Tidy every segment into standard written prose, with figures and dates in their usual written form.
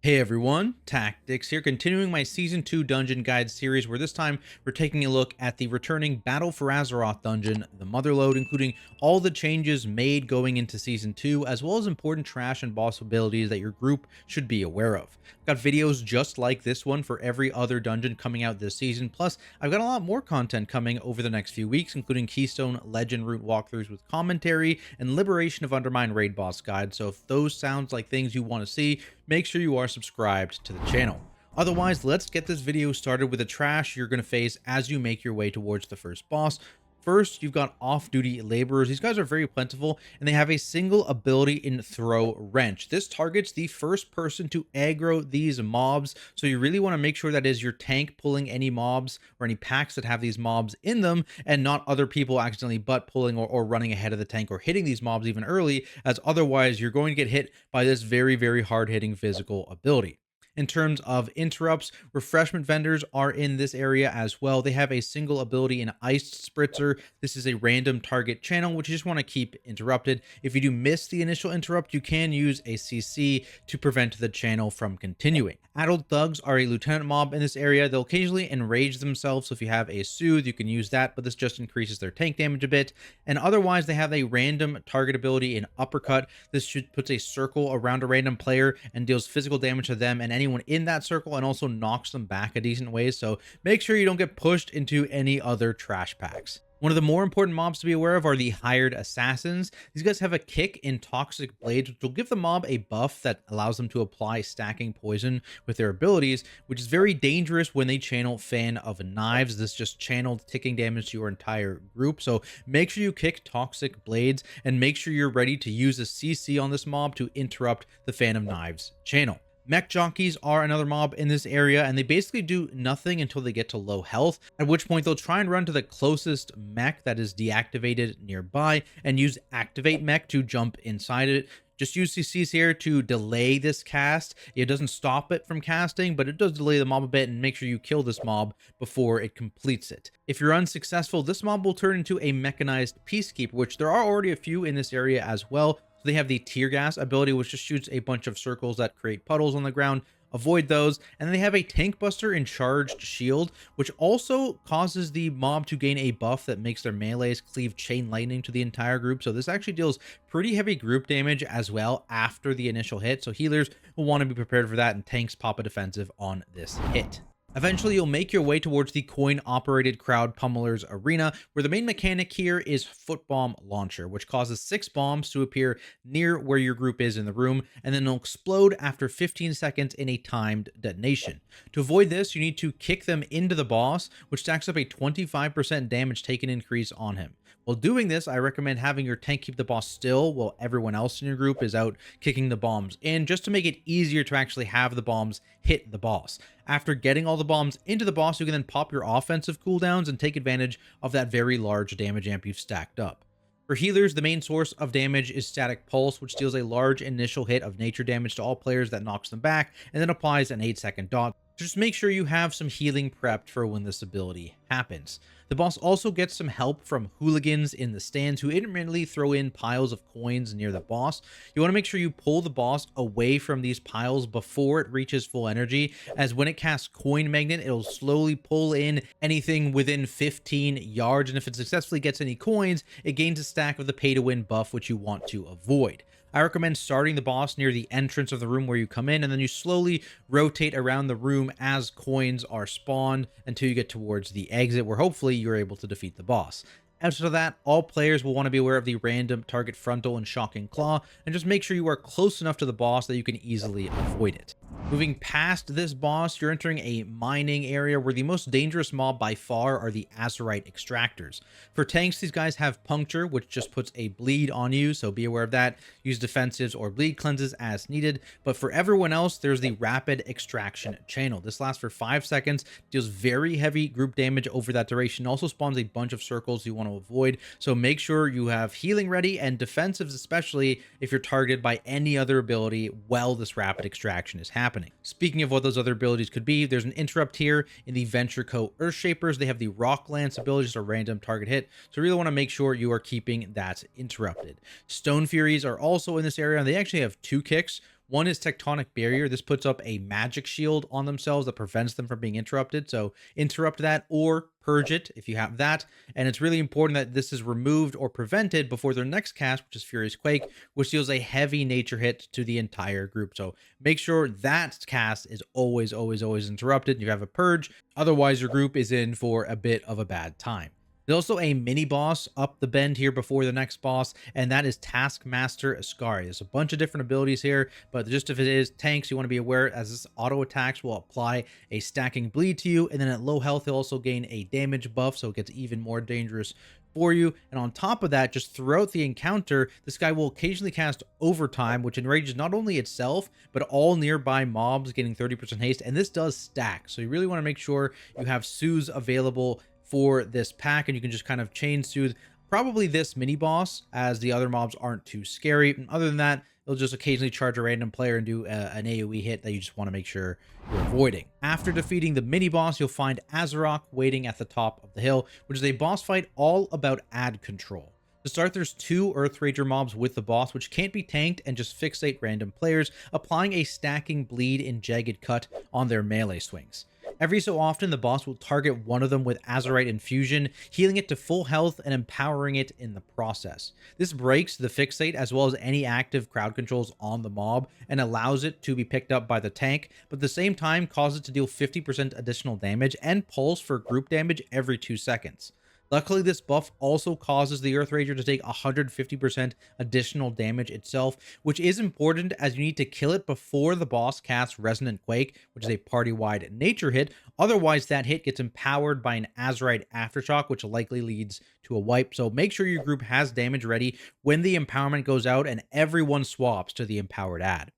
Hey everyone, Tactics here, continuing my Season 2 Dungeon Guide series, where this time we're taking a look at the returning Battle for Azerokk dungeon, the Motherlode, including all the changes made going into Season 2, as well as important trash and boss abilities that your group should be aware of. I've got videos just like this one for every other dungeon coming out this season, plus I've got a lot more content coming over the next few weeks, including Keystone Legend route walkthroughs with commentary and Liberation of Undermine raid boss guide, so if those sounds like things you want to see, make sure you are subscribed to the channel. Otherwise, let's get this video started with the trash you're going to face as you make your way towards the first boss. First, you've got off-duty laborers. These guys are very plentiful, and they have a single ability in Throw Wrench. This targets the first person to aggro these mobs, so you really want to make sure that is your tank pulling any mobs or any packs that have these mobs in them, and not other people accidentally butt pulling or running ahead of the tank or hitting these mobs even early, as otherwise you're going to get hit by this very, very hard-hitting physical ability. In terms of interrupts, refreshment vendors are in this area as well. They have a single ability in Iced Spritzer. This is a random target channel, which you just want to keep interrupted. If you do miss the initial interrupt, you can use a CC to prevent the channel from continuing. Adult Thugs are a lieutenant mob in this area. They'll occasionally enrage themselves, so if you have a Soothe, you can use that, but this just increases their tank damage a bit. And otherwise, they have a random target ability in Uppercut. This should puts a circle around a random player and deals physical damage to them and anyone in that circle, and also knocks them back a decent way, so make sure you don't get pushed into any other trash packs. One of the more important mobs to be aware of are the Hired Assassins. These guys have a kick in Toxic Blades, which will give the mob a buff that allows them to apply stacking poison with their abilities, which is very dangerous when they channel Fan of Knives. This just channeled ticking damage to your entire group, so make sure you kick Toxic Blades, and make sure you're ready to use a CC on this mob to interrupt the Fan of Knives channel. Mech Jockeys are another mob in this area, and they basically do nothing until they get to low health, at which point they'll try and run to the closest mech that is deactivated nearby and use Activate Mech to jump inside it. Just use CCs here to delay this cast. It doesn't stop it from casting, but it does delay the mob a bit, and make sure you kill this mob before it completes it. If you're unsuccessful, this mob will turn into a mechanized Peacekeeper, which there are already a few in this area as well. So they have the Tear Gas ability, which just shoots a bunch of circles that create puddles on the ground. Avoid those. And then they have a Tank Buster and Charged Shield, which also causes the mob to gain a buff that makes their melees cleave Chain Lightning to the entire group. So this actually deals pretty heavy group damage as well after the initial hit. So healers will want to be prepared for that, and tanks pop a defensive on this hit. Eventually, you'll make your way towards the coin-operated crowd pummelers arena, where the main mechanic here is Foot Bomb Launcher, which causes 6 bombs to appear near where your group is in the room, and then they'll explode after 15 seconds in a timed detonation. To avoid this, you need to kick them into the boss, which stacks up a 25% damage taken increase on him. While doing this, I recommend having your tank keep the boss still while everyone else in your group is out kicking the bombs in, just to make it easier to actually have the bombs hit the boss. After getting all the bombs into the boss, you can then pop your offensive cooldowns and take advantage of that very large damage amp you've stacked up. For healers, the main source of damage is Static Pulse, which deals a large initial hit of nature damage to all players that knocks them back, and then applies an 8-second dot. Just make sure you have some healing prepped for when this ability happens. The boss also gets some help from hooligans in the stands who intermittently throw in piles of coins near the boss. You want to make sure you pull the boss away from these piles before it reaches full energy, as when it casts Coin Magnet, it'll slowly pull in anything within 15 yards, and if it successfully gets any coins, it gains a stack of the pay-to-win buff, which you want to avoid. I recommend starting the boss near the entrance of the room where you come in, and then you slowly rotate around the room as coins are spawned until you get towards the exit, where hopefully you're able to defeat the boss. After that, all players will want to be aware of the random target frontal and shocking claw, and just make sure you are close enough to the boss that you can easily avoid it. Moving past this boss, you're entering a mining area where the most dangerous mob by far are the Azerite Extractors. For tanks, these guys have Puncture, which just puts a bleed on you, so be aware of that. Use defensives or bleed cleanses as needed. But for everyone else, there's the Rapid Extraction channel. This lasts for 5 seconds, deals very heavy group damage over that duration, also spawns a bunch of circles you want to avoid, so make sure you have healing ready, and defensives, especially if you're targeted by any other ability while this Rapid Extraction is happening. Speaking of what those other abilities could be, there's an interrupt here in the Venture Co. Earthshapers. They have the Rock Lance ability, just a random target hit, so you really want to make sure you are keeping that interrupted. Stone Furies are also in this area, and they actually have 2 kicks. One is Tectonic Barrier. This puts up a magic shield on themselves that prevents them from being interrupted. So interrupt that or purge it if you have that. And it's really important that this is removed or prevented before their next cast, which is Furious Quake, which deals a heavy nature hit to the entire group. So make sure that cast is always, always, always interrupted. You have a purge. Otherwise, your group is in for a bit of a bad time. There's also a mini boss up the bend here before the next boss, and that is Taskmaster Ascari. There's a bunch of different abilities here, but just if it is tanks, you want to be aware as this auto attacks will apply a stacking bleed to you, and then at low health, you'll also gain a damage buff, so it gets even more dangerous for you. And on top of that, just throughout the encounter, this guy will occasionally cast Overtime, which enrages not only itself, but all nearby mobs, getting 30% haste, and this does stack. So you really want to make sure you have Soothes available for this pack, and you can just kind of chain soothe probably this mini boss, as the other mobs aren't too scary. And other than that, it'll just occasionally charge a random player and do an AoE hit that you just want to make sure you're avoiding. After defeating the mini boss, you'll find Azerokk waiting at the top of the hill, which is a boss fight all about ad control. To start, there's 2 Earth Rager mobs with the boss, which can't be tanked and just fixate random players, applying a stacking bleed in Jagged Cut on their melee swings. Every so often, the boss will target one of them with Azerite Infusion, healing it to full health and empowering it in the process. This breaks the fixate as well as any active crowd controls on the mob and allows it to be picked up by the tank, but at the same time causes it to deal 50% additional damage and pulse for group damage every 2 seconds. Luckily, this buff also causes the Earth Rager to take 150% additional damage itself, which is important as you need to kill it before the boss casts Resonant Quake, which is a party-wide nature hit. Otherwise, that hit gets empowered by an Azerite Aftershock, which likely leads to a wipe. So make sure your group has damage ready when the empowerment goes out and everyone swaps to the empowered ad.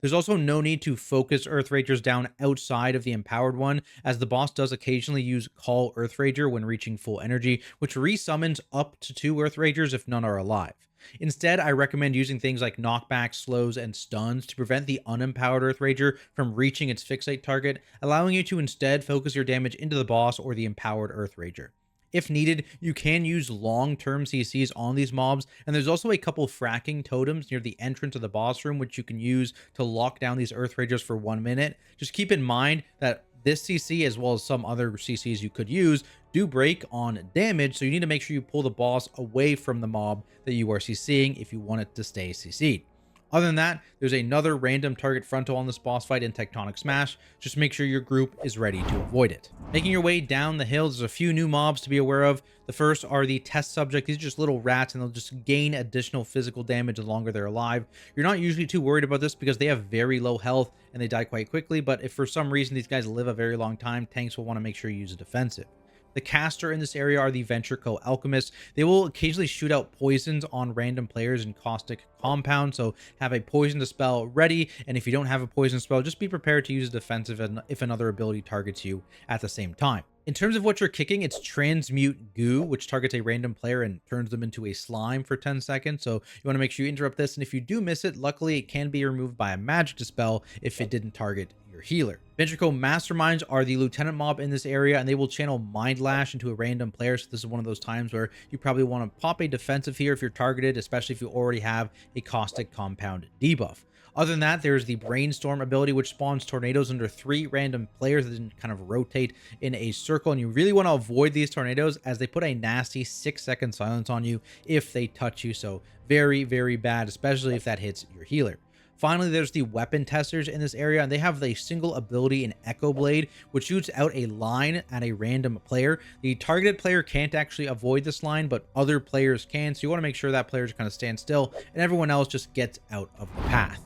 There's also no need to focus Earth Ragers down outside of the empowered one, as the boss does occasionally use Call Earth Rager when reaching full energy, which resummons up to 2 Earth Ragers if none are alive. Instead, I recommend using things like knockbacks, slows, and stuns to prevent the unempowered Earth Rager from reaching its fixate target, allowing you to instead focus your damage into the boss or the empowered Earth Rager. If needed, you can use long-term CCs on these mobs, and there's also a couple fracking totems near the entrance of the boss room, which you can use to lock down these Earth Ragers for 1 minute. Just keep in mind that this CC, as well as some other CCs you could use, do break on damage, so you need to make sure you pull the boss away from the mob that you are CCing if you want it to stay CC'd. Other than that, there's another random target frontal on this boss fight in Tectonic Smash. Just make sure your group is ready to avoid it. Making your way down the hill, there's a few new mobs to be aware of. The first are the test subject. These are just little rats, and they'll just gain additional physical damage the longer they're alive. You're not usually too worried about this because they have very low health and they die quite quickly, but if for some reason these guys live a very long time, tanks will want to make sure you use a defensive. The caster in this area are the Venture Co. Alchemists. They will occasionally shoot out poisons on random players in Caustic Compound, so have a poison spell ready, and if you don't have a poison spell, just be prepared to use a defensive if another ability targets you at the same time. In terms of what you're kicking, it's Transmute Goo, which targets a random player and turns them into a slime for 10 seconds, so you want to make sure you interrupt this, and if you do miss it, luckily it can be removed by a magic dispel if it didn't target your healer. Ventrico Masterminds are the lieutenant mob in this area, and they will channel Mind Lash into a random player, so this is one of those times where you probably want to pop a defensive here if you're targeted, especially if you already have a Caustic Compound debuff. Other than that, there's the Brainstorm ability, which spawns tornadoes under 3 random players that then kind of rotate in a circle, and you really want to avoid these tornadoes as they put a nasty 6-second silence on you if they touch you, so very, very bad, especially if that hits your healer. Finally, there's the weapon testers in this area, and they have a single ability in Echo Blade, which shoots out a line at a random player. The targeted player can't actually avoid this line, but other players can, so you want to make sure that player just kind of stands still, and everyone else just gets out of the path.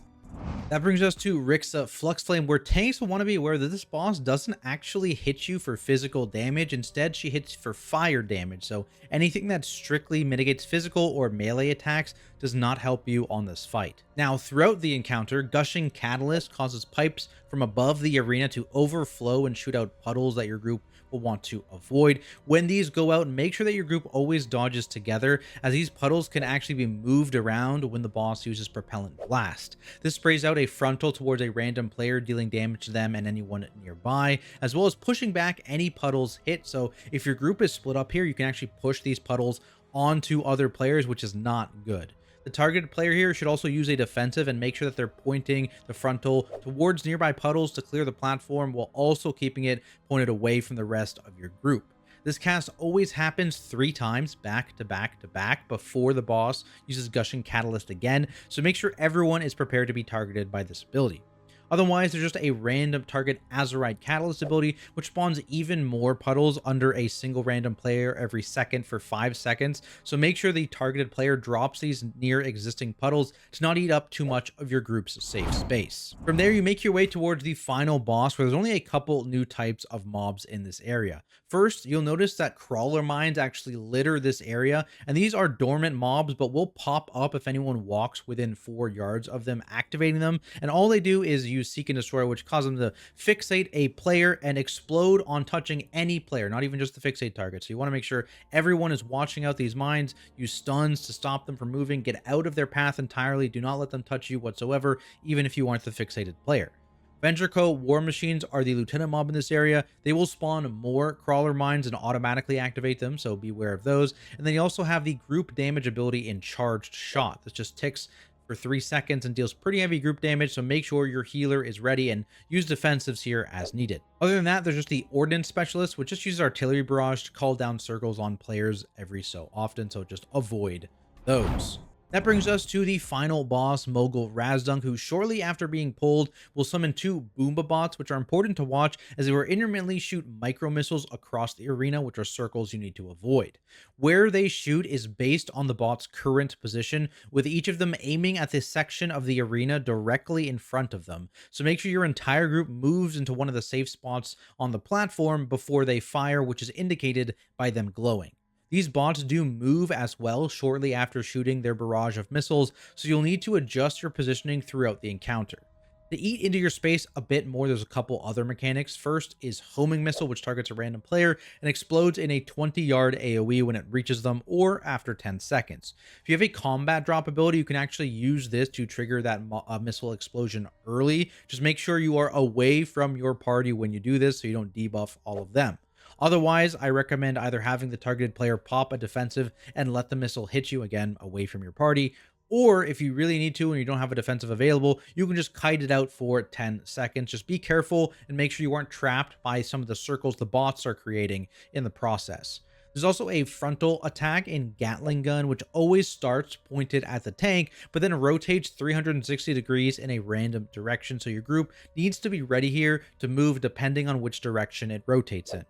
That brings us to Rixxa Fluxflame, where tanks will want to be aware that this boss doesn't actually hit you for physical damage. Instead, she hits for fire damage. So anything that strictly mitigates physical or melee attacks does not help you on this fight. Now, throughout the encounter, Gushing Catalyst causes pipes from above the arena to overflow and shoot out puddles that your group will want to avoid. When these go out, make sure that your group always dodges together, as these puddles can actually be moved around when the boss uses Propellant Blast. This sprays out a frontal towards a random player, dealing damage to them and anyone nearby, as well as pushing back any puddles hit. So if your group is split up here, you can actually push these puddles onto other players, which is not good. The targeted player here should also use a defensive and make sure that they're pointing the frontal towards nearby puddles to clear the platform while also keeping it pointed away from the rest of your group. This cast always happens 3 times back to back to back before the boss uses Gushing Catalyst again, so make sure everyone is prepared to be targeted by this ability. Otherwise, there's just a random target Azerokk Catalyst ability, which spawns even more puddles under a single random player every second for 5 seconds, so make sure the targeted player drops these near existing puddles to not eat up too much of your group's safe space. From there, you make your way towards the final boss, where there's only a couple new types of mobs in this area. First, you'll notice that crawler mines actually litter this area, and these are dormant mobs, but will pop up if anyone walks within 4 yards of them activating them, and all they do is use Seek and Destroy, which causes them to fixate a player and explode on touching any player, not even just the fixate target. So you want to make sure everyone is watching out these mines, use stuns to stop them from moving, get out of their path entirely, do not let them touch you whatsoever, even if you aren't the fixated player. Venture War Machines are the lieutenant mob in this area. They will spawn more crawler mines and automatically activate them, so beware of those. And then you also have the group damage ability in Charged Shot. This just ticks for 3 seconds and deals pretty heavy group damage, so make sure your healer is ready and use defensives here as needed. Other than that, there's just the Ordnance Specialist, which just uses Artillery Barrage to call down circles on players every so often, so just avoid those. That brings us to the final boss, Mogul Razdunk, who shortly after being pulled will summon 2 Boomba bots, which are important to watch as they will intermittently shoot micro missiles across the arena, which are circles you need to avoid. Where they shoot is based on the bot's current position, with each of them aiming at this section of the arena directly in front of them. So make sure your entire group moves into one of the safe spots on the platform before they fire, which is indicated by them glowing. These bots do move as well shortly after shooting their barrage of missiles, so you'll need to adjust your positioning throughout the encounter. To eat into your space a bit more, there's a couple other mechanics. First is Homing Missile, which targets a random player and explodes in a 20-yard AoE when it reaches them or after 10 seconds. If you have a combat drop ability, you can actually use this to trigger that missile explosion early. Just make sure you are away from your party when you do this so you don't debuff all of them. Otherwise, I recommend either having the targeted player pop a defensive and let the missile hit you again away from your party, or if you really need to and you don't have a defensive available, you can just kite it out for 10 seconds. Just be careful and make sure you aren't trapped by some of the circles the bots are creating in the process. There's also a frontal attack in Gatling Gun, which always starts pointed at the tank, but then rotates 360 degrees in a random direction, so your group needs to be ready here to move depending on which direction it rotates in.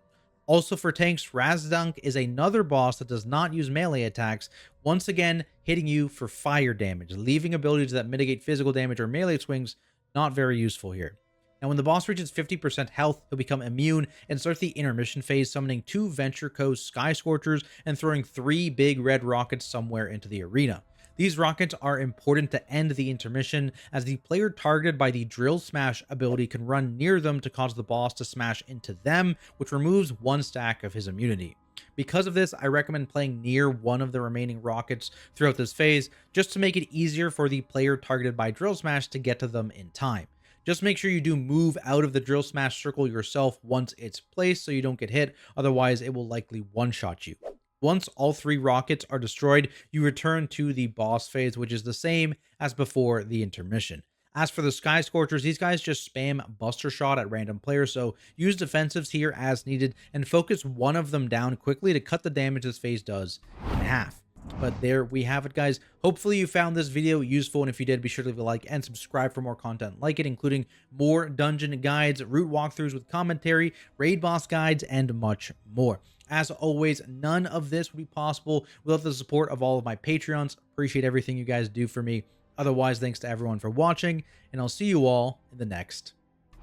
Also for tanks, Razdunk is another boss that does not use melee attacks, once again hitting you for fire damage, leaving abilities that mitigate physical damage or melee swings not very useful here. Now when the boss reaches 50% health, he'll become immune and start the intermission phase, summoning 2 Venture Sky Scorchers and throwing 3 big red rockets somewhere into the arena. These rockets are important to end the intermission, as the player targeted by the Drill Smash ability can run near them to cause the boss to smash into them, which removes 1 stack of his immunity. Because of this, I recommend playing near one of the remaining rockets throughout this phase, just to make it easier for the player targeted by Drill Smash to get to them in time. Just make sure you do move out of the Drill Smash circle yourself once it's placed so you don't get hit, otherwise it will likely one-shot you. Once all 3 rockets are destroyed, you return to the boss phase, which is the same as before the intermission. As for the Sky Scorchers, these guys just spam Buster Shot at random players, so use defensives here as needed and focus one of them down quickly to cut the damage this phase does in half. But there we have it, guys. Hopefully you found this video useful, and if you did, be sure to leave a like and subscribe for more content like it, including more dungeon guides, route walkthroughs with commentary, raid boss guides, and much more. As always, none of this would be possible without the support of all of my Patreons. Appreciate everything you guys do for me. Otherwise, thanks to everyone for watching, and I'll see you all in the next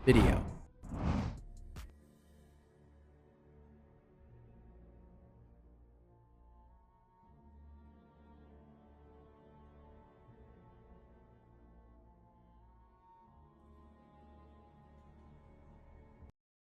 video.